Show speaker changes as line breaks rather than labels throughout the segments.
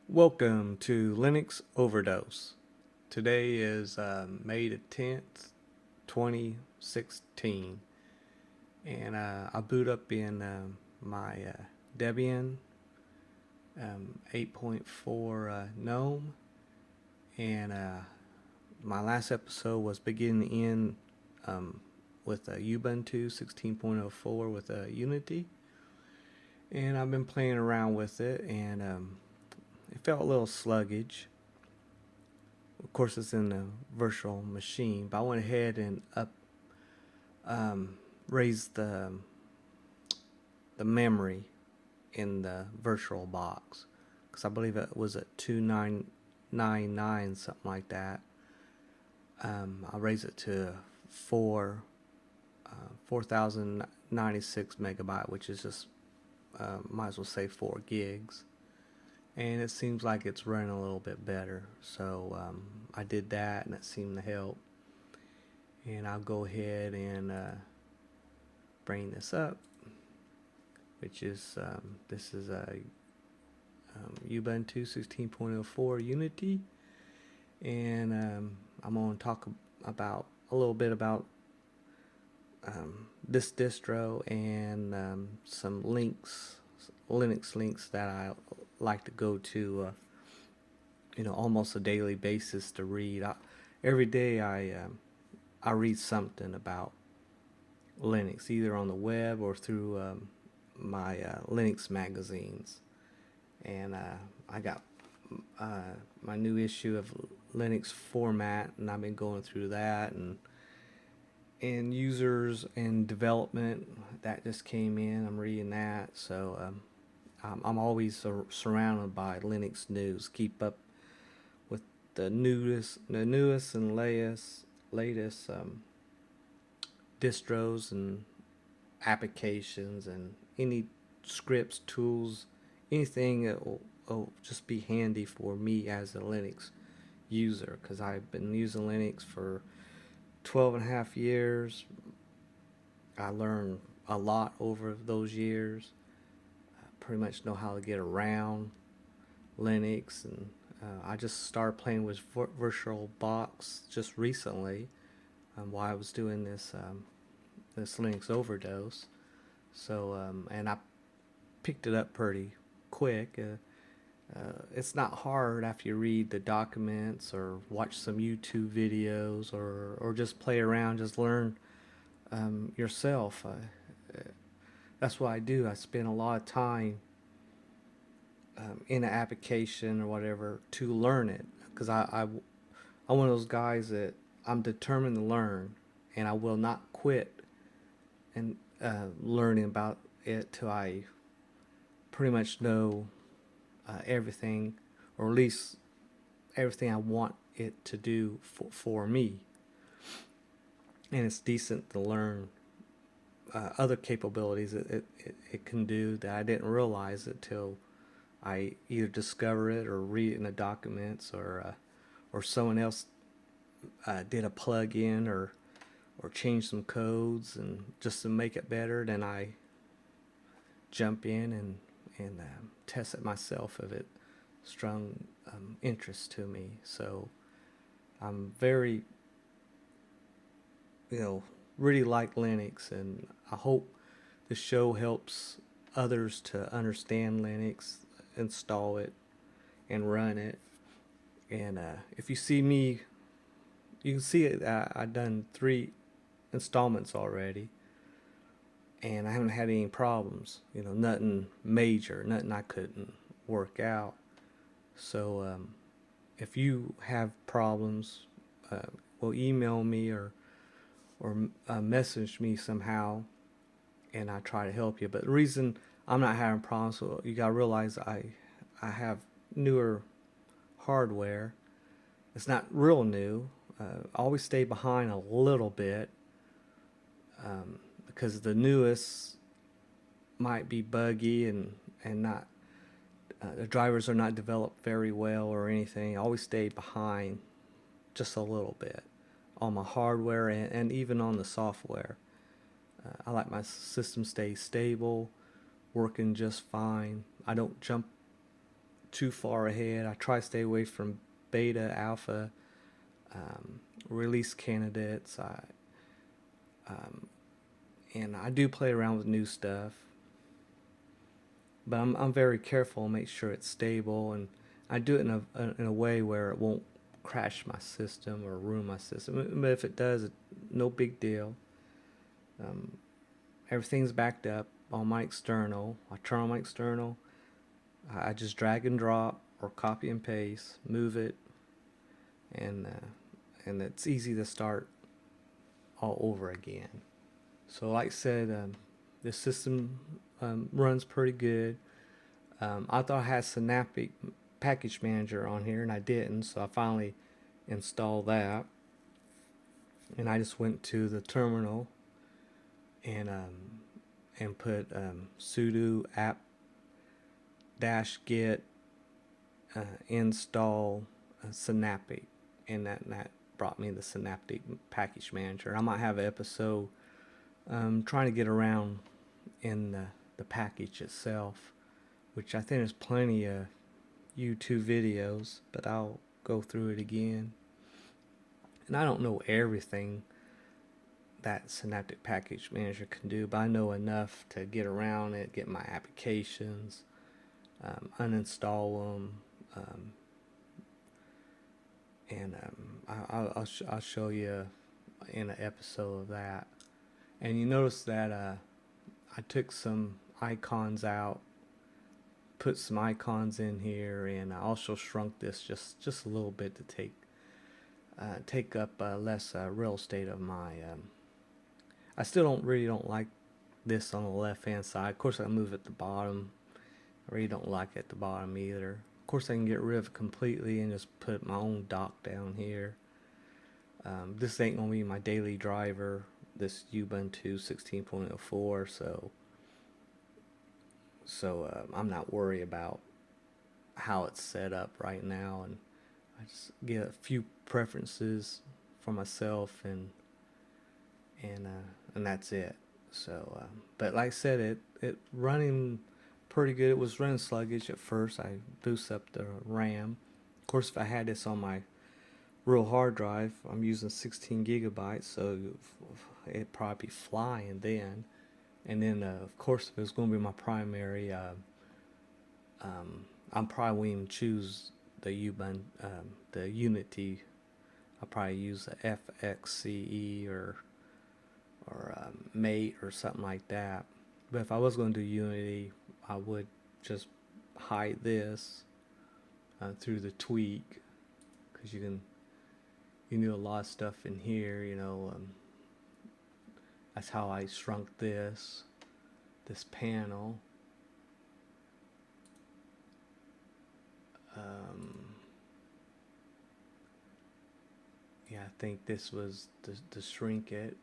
Welcome to Linux Overdose. Today is May the 10th, 2016, and I boot up in my Debian 8.4 GNOME, and my last episode was beginning and end with Ubuntu 16.04 with Unity, and I've been playing around with it, and it felt a little sluggish. Of course, it's in the virtual machine, but I went ahead and raised the memory in the virtual box, because I believe it was at 2999, something like that. I raised it to 4096 megabyte, which is just might as well say 4 gigs. And it seems like it's running a little bit better, so I did that and it seemed to help. And I'll go ahead and bring this up, which is this is a Ubuntu 16.04 Unity, and I'm going to talk about a little bit about this distro and some Linux links that I like to go to, almost a daily basis to read. Every day I read something about Linux, either on the web or through my Linux magazines. And I got my new issue of Linux Format, and I've been going through that, and users and development that just came in. I'm reading that, so I'm always surrounded by Linux news. Keep up with the newest and latest distros and applications, and any scripts, tools, anything that will just be handy for me as a Linux user, because I've been using Linux for 12 and a half years. I learned a lot over those years. Pretty much know how to get around Linux, and I just started playing with VirtualBox just recently while I was doing this Linux Overdose. So and I picked it up pretty quick. It's not hard after you read the documents or watch some YouTube videos, or just play around, just learn yourself. That's what I do. I spend a lot of time in an application or whatever to learn it, because I'm one of those guys that I'm determined to learn, and I will not quit and learning about it till I pretty much know everything, or at least everything I want it to do for me. And it's decent to learn other capabilities it can do that I didn't realize it till I either discover it or read it in the documents, or someone else did a plug-in or change some codes, and just to make it better, then I jump in and test it myself if it strong interest to me. So I'm very, really like Linux, and I hope the show helps others to understand Linux, install it, and run it. And if you see me, you can see it. I've done 3 installments already, and I haven't had any problems. Nothing major, nothing I couldn't work out. So if you have problems, well, email me or message me somehow, and I try to help you. But the reason I'm not having problems, so you gotta realize I have newer hardware. It's not real new. I always stay behind a little bit, because the newest might be buggy and not the drivers are not developed very well or anything. I always stay behind just a little bit on my hardware, and even on the software. I like my system stay stable, working just fine. I don't jump too far ahead. I try to stay away from beta, alpha, release candidates. And I do play around with new stuff, but I'm very careful and make sure it's stable, and I do it in a way where it won't crash my system or ruin my system. But if it does, no big deal. Everything's backed up on my external. I turn on my external. I just drag and drop or copy and paste, move it, and it's easy to start all over again. So like I said, the system runs pretty good. I thought I had Synaptic Package Manager on here, and I didn't, so I finally installed that. And I just went to the terminal and put sudo app -get install Synaptic, and that brought me the Synaptic Package Manager. I might have an episode trying to get around in the package itself, which I think there's plenty of YouTube videos, but I'll go through it again. And I don't know everything that Synaptic Package Manager can do, but I know enough to get around it, get my applications, uninstall them, and I'll show you in an episode of that. And you notice that I took some icons out, put some icons in here, and I also shrunk this just a little bit to take up less real estate of my. I still don't like this on the left hand side. Of course, I move at the bottom. I really don't like it at the bottom either. Of course, I can get rid of it completely and just put my own dock down here. This ain't gonna be my daily driver. This Ubuntu 16.04, so I'm not worried about how it's set up right now, and I just get a few preferences for myself, and that's it. So, but like I said, it running pretty good. It was running sluggish at first. I boosted up the RAM. Of course, if I had this on my real hard drive, I'm using 16 gigabytes, so it'd probably be flying then. And then, of course, if it was going to be my primary, I'm probably wouldn't even choose the Ubuntu, the Unity. I'll probably use the FXCE or Mate or something like that. But if I was going to do Unity, I would just hide this through the tweak, because you do a lot of stuff in here, that's how I shrunk this panel. Yeah, I think this was to shrink it.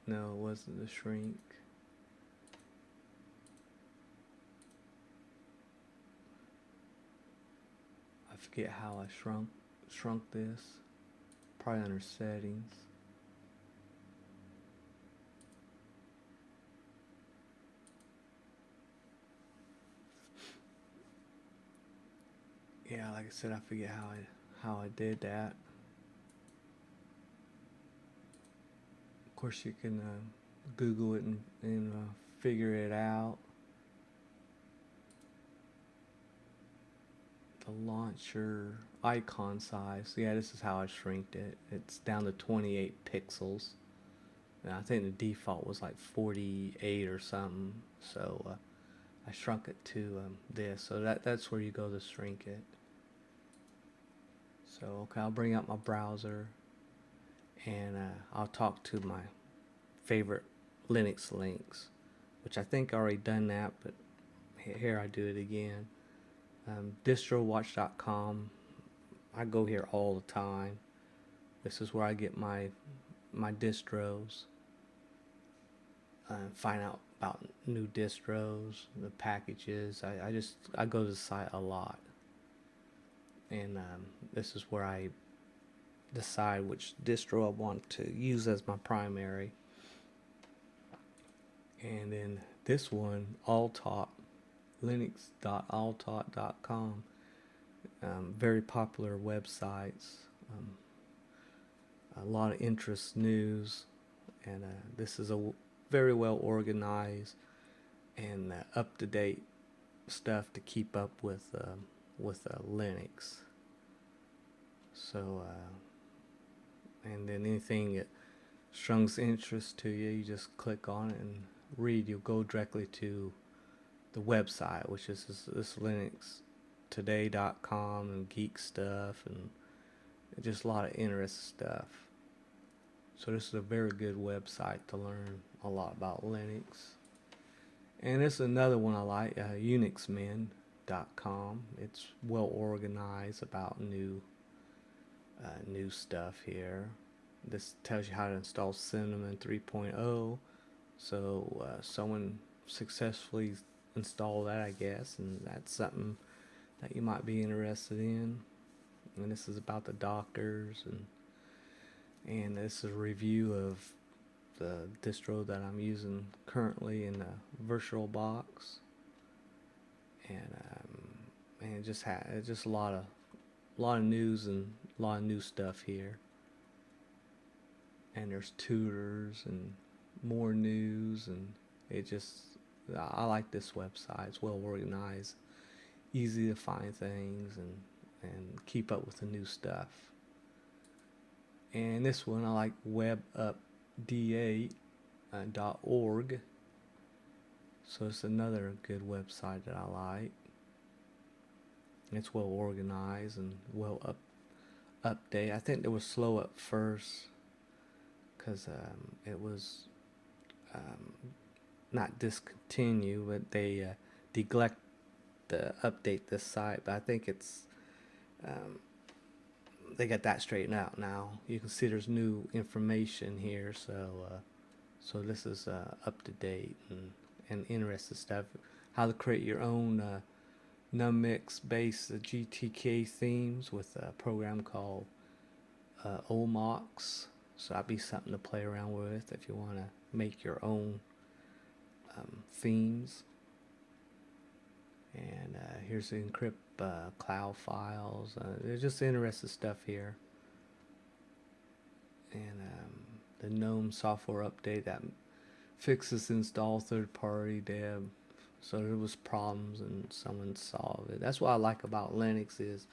No, it wasn't to shrink. I forget how I shrunk this. Probably under settings. Yeah, like I said, I forget how I did that. Of course, you can Google it and figure it out. The launcher icon size. Yeah, this is how I shrinked it. It's down to 28 pixels. And I think the default was like 48 or something. So I shrunk it to this. So that's where you go to shrink it. So okay, I'll bring up my browser, and I'll talk to my favorite Linux links, which I think I already done that, but here I do it again. Distrowatch.com. I go here all the time. This is where I get my distros. Find out about new distros, the packages. I go to the site a lot, and this is where I decide which distro I want to use as my primary. And then this one, All Top linux.alltaught.com. Very popular websites. A lot of interest news, and this is a very well organized and up to date stuff to keep up with Linux. So, and then anything that strings interest to you, you just click on it and read. You'll go directly to the website, which is this linuxtoday.com, and geek stuff and just a lot of interesting stuff. So this is a very good website to learn a lot about Linux. And this is another one I like, unixmen.com. It's well organized about new stuff here. This tells you how to install Cinnamon 3.0. So someone successfully installed that, I guess, and that's something that you might be interested in. And this is about the Dockers, and this is a review of the distro that I'm using currently in the VirtualBox, and just a lot of news and a lot of new stuff here. And there's tutors and more news, and I like this website. It's well organized, easy to find things, and keep up with the new stuff. And this one I like, webupda.org. So it's another good website that I like. It's well organized and well update. I think it was slow at first because it was not discontinued, but they neglect to update this site. But I think it's they got that straightened out now. You can see there's new information here, so this is up to date and interesting stuff. How to create your own Nummix based GTK themes with a program called Omox. So that'd be something to play around with if you want to make your own themes. And here's the encrypt cloud files. There's just interesting stuff here. And the GNOME software update that fixes install third-party deb. So there was problems and someone solved it. That's what I like about Linux is,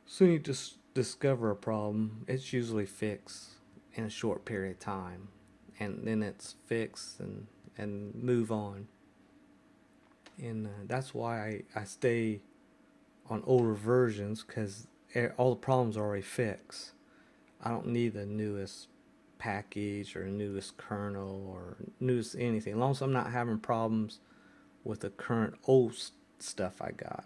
soon you just discover a problem, it's usually fixed in a short period of time, and then it's fixed and move on. And that's why I stay on older versions, because all the problems are already fixed. I don't need the newest package or newest kernel or newest anything, as long as I'm not having problems with the current old stuff I got.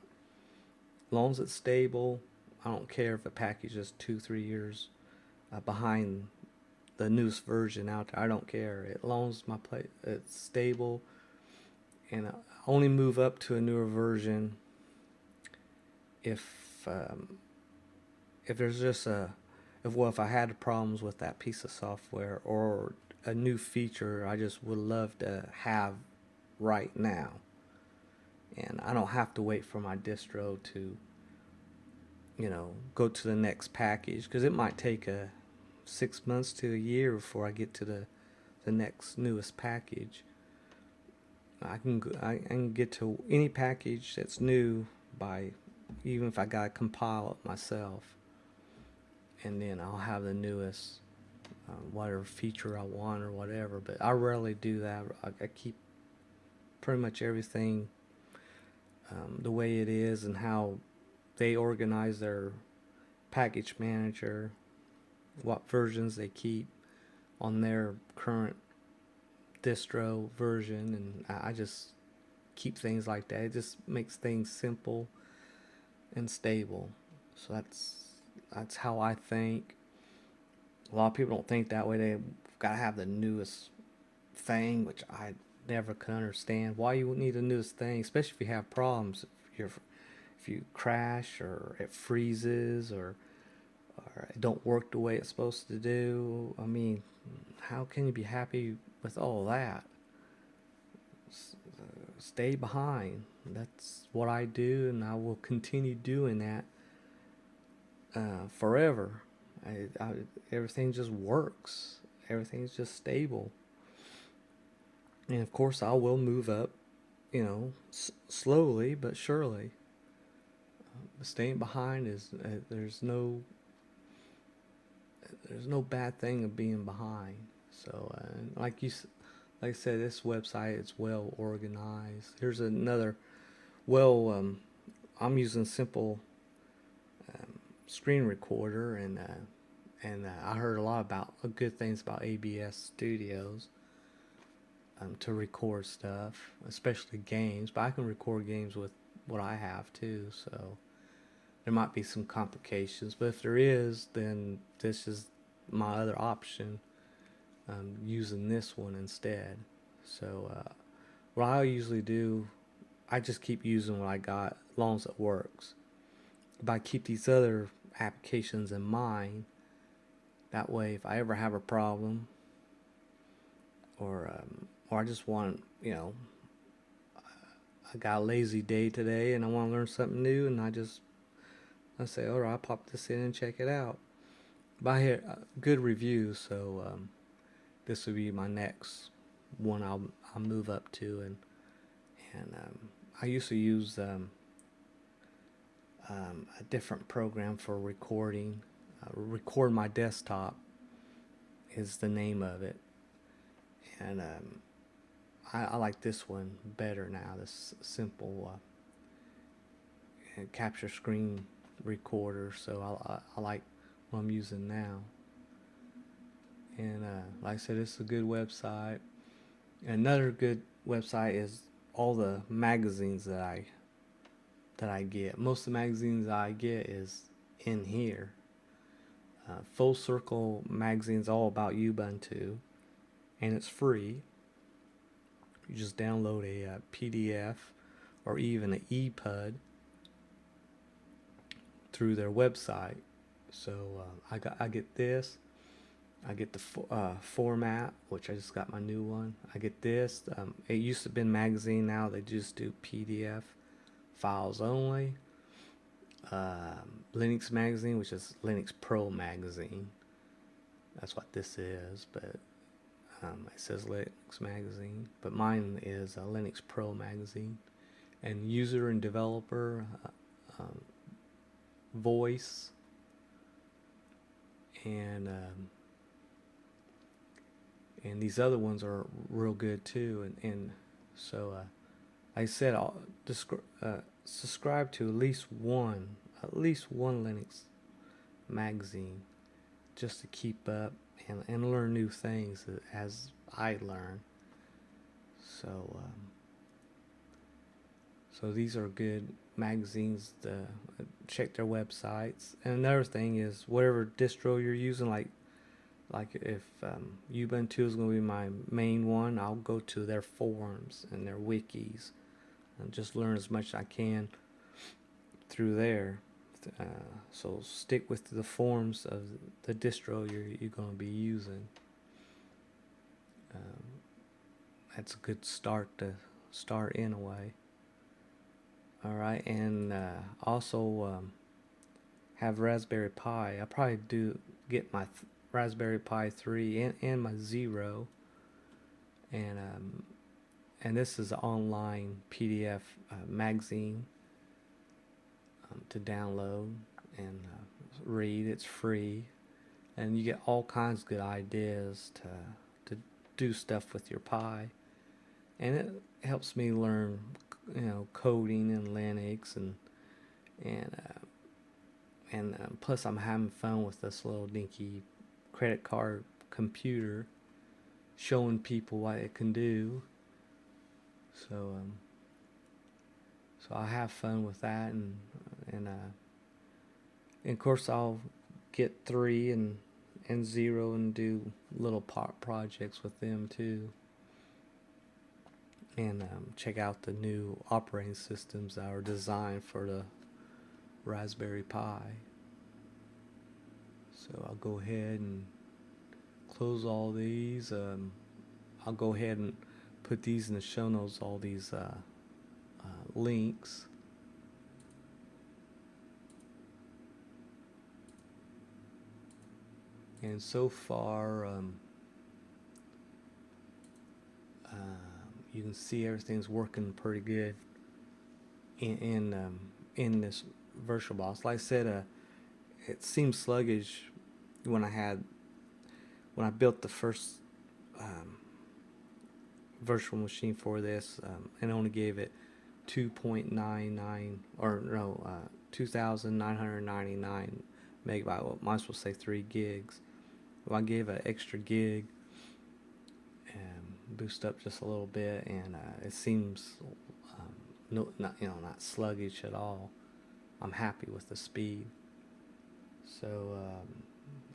As long as it's stable, I don't care if a package is 2-3 years behind the newest version out there. I don't care, as long as it's stable. And I only move up to a newer version if there's just if I had problems with that piece of software or a new feature I just would love to have right now, and I don't have to wait for my distro to go to the next package, because it might take 6 months to a year before I get to the next newest package. I can get to any package that's new by, even if I gotta compile it myself, and then I'll have the newest whatever feature I want or whatever. But I rarely do that. I keep pretty much everything the way it is, and how they organize their package manager, what versions they keep on their current distro version, and I just keep things like that. It just makes things simple and stable. So that's how I think. A lot of people don't think that way. They gotta have the newest thing, which I never could understand. Why you need the newest thing, especially if you have problems. If you crash, or it freezes, or it don't work the way it's supposed to do. I mean, how can you be happy with all that? stay behind. That's what I do, and I will continue doing that forever. I, everything just works. Everything's just stable. And of course, I will move up, slowly but surely. Staying behind is there's no bad thing of being behind. So, like I said, this website is well organized. Here's another. Well, I'm using simple screen recorder, and I heard a lot about good things about ABS Studios to record stuff, especially games. But I can record games with what I have too, so there might be some complications. But if there is, then this is my other option, using this one instead. So what I usually do, I just keep using what I got as long as it works. But I keep these other applications in mind. That way, if I ever have a problem, or I just want, I got a lazy day today and I want to learn something new, and I say, all right, I'll pop this in and check it out. But I hear good reviews, so this will be my next one I'll move up to, and I used to use a different program for recording. Record My Desktop is the name of it, and I like this one better now. This simple capture screen recorder, so I like what I'm using now. And like I said, it's a good website. Another good website is all the magazines that I get. Most of the magazines I get is in here. Full Circle magazine's all about Ubuntu, and it's free. You just download a PDF or even an EPUB through their website. So I get this. I get the format, which I just got my new one. I get this. It used to have been magazine. Now they just do PDF files only. Linux magazine, which is Linux Pro magazine. That's what this is, but it says Linux magazine. But mine is a Linux Pro magazine. And user and developer, voice, and these other ones are real good too. And so I said I'll subscribe to at least one Linux magazine, just to keep up and learn new things as I learn. So so these are good magazines to check their websites. And another thing is, whatever distro you're using, like if Ubuntu is going to be my main one, I'll go to their forums and their wikis and just learn as much as I can through there. So stick with the forms of the distro you're going to be using. That's a good start in a way. All right, and also have Raspberry Pi. I probably do get my Raspberry Pi 3 and my 0, and this is an online PDF magazine to download and read. It's free, and you get all kinds of good ideas to do stuff with your Pi, and it helps me learn, coding in Linux, and plus I'm having fun with this little dinky credit card computer, showing people what it can do. So I have fun with that, and of course I'll get 3 and 0 and do little projects with them too, and check out the new operating systems that are designed for the Raspberry Pi. So I'll go ahead and close all these. I'll go ahead and put these in the show notes, all these links. And so far, you can see everything's working pretty good in this VirtualBox. Like I said, it seemed sluggish when I built the first um, virtual machine for this, and only gave it 2.99 or no 2,999 megabyte. Well, might as well say 3 gigs. Well, I gave an extra gig and boost up just a little bit, and it seems not sluggish at all. I'm happy with the speed. So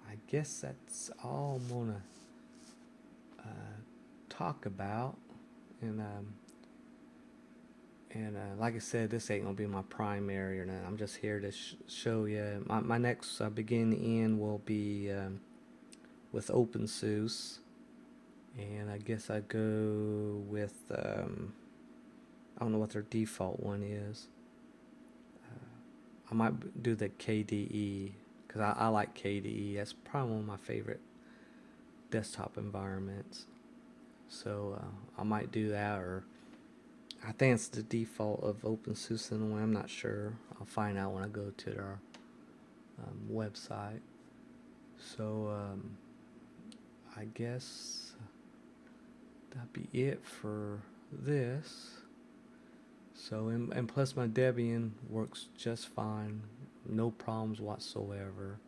I guess that's all I'm gonna talk about, and like I said, this ain't gonna be my primary or nothing. I'm just here to show you. My next beginning end will be with OpenSUSE, and I guess I go with I don't know what their default one is. I might do the KDE because I like KDE. That's probably one of my favorite desktop environments. So I might do that, or I think it's the default of OpenSUSE in a way. I'm not sure. I'll find out when I go to their website. So I guess that'd be it for this. So and plus my Debian works just fine, no problems whatsoever.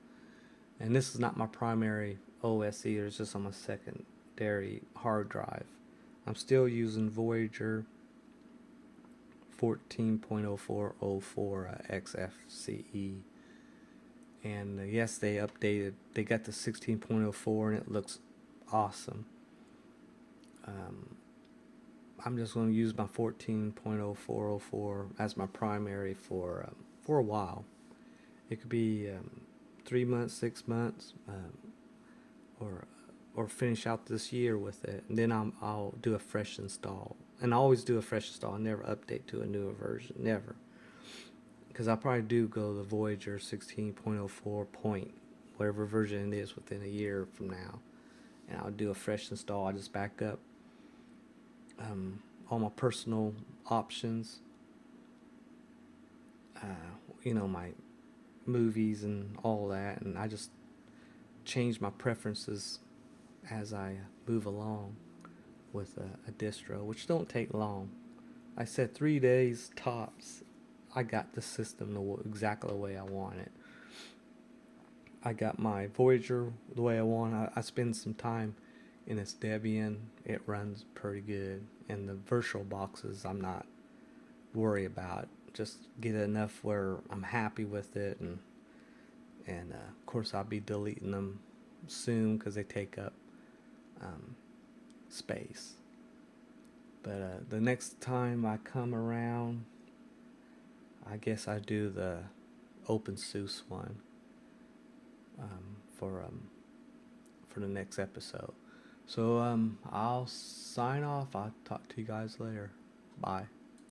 And this is not my primary OS either. It's just on my secondary hard drive. I'm still using Voyager 14.0404 XFCE. And yes, they updated. They got the 16.04 and it looks awesome. I'm just going to use my 14.0404 as my primary for a while. It could be 3 months, 6 months, or finish out this year with it, and then I'll do a fresh install. And I always do a fresh install. I never update to a newer version, never, because I probably do go to the Voyager 16.04 point whatever version it is within a year from now, and I'll do a fresh install. I just back up all my personal options, my movies and all that, and I just change my preferences as I move along with a distro, which don't take long. I said 3 days tops. I got the system exactly the way I want it. I got my Voyager the way I want. I spend some time in this Debian. It runs pretty good, and the virtual boxes I'm not worried about. Just get it enough where I'm happy with it, and of course I'll be deleting them soon because they take up space. But the next time I come around, I guess I do the OpenSUSE one for the next episode. So I'll sign off. I'll talk to you guys later. Bye.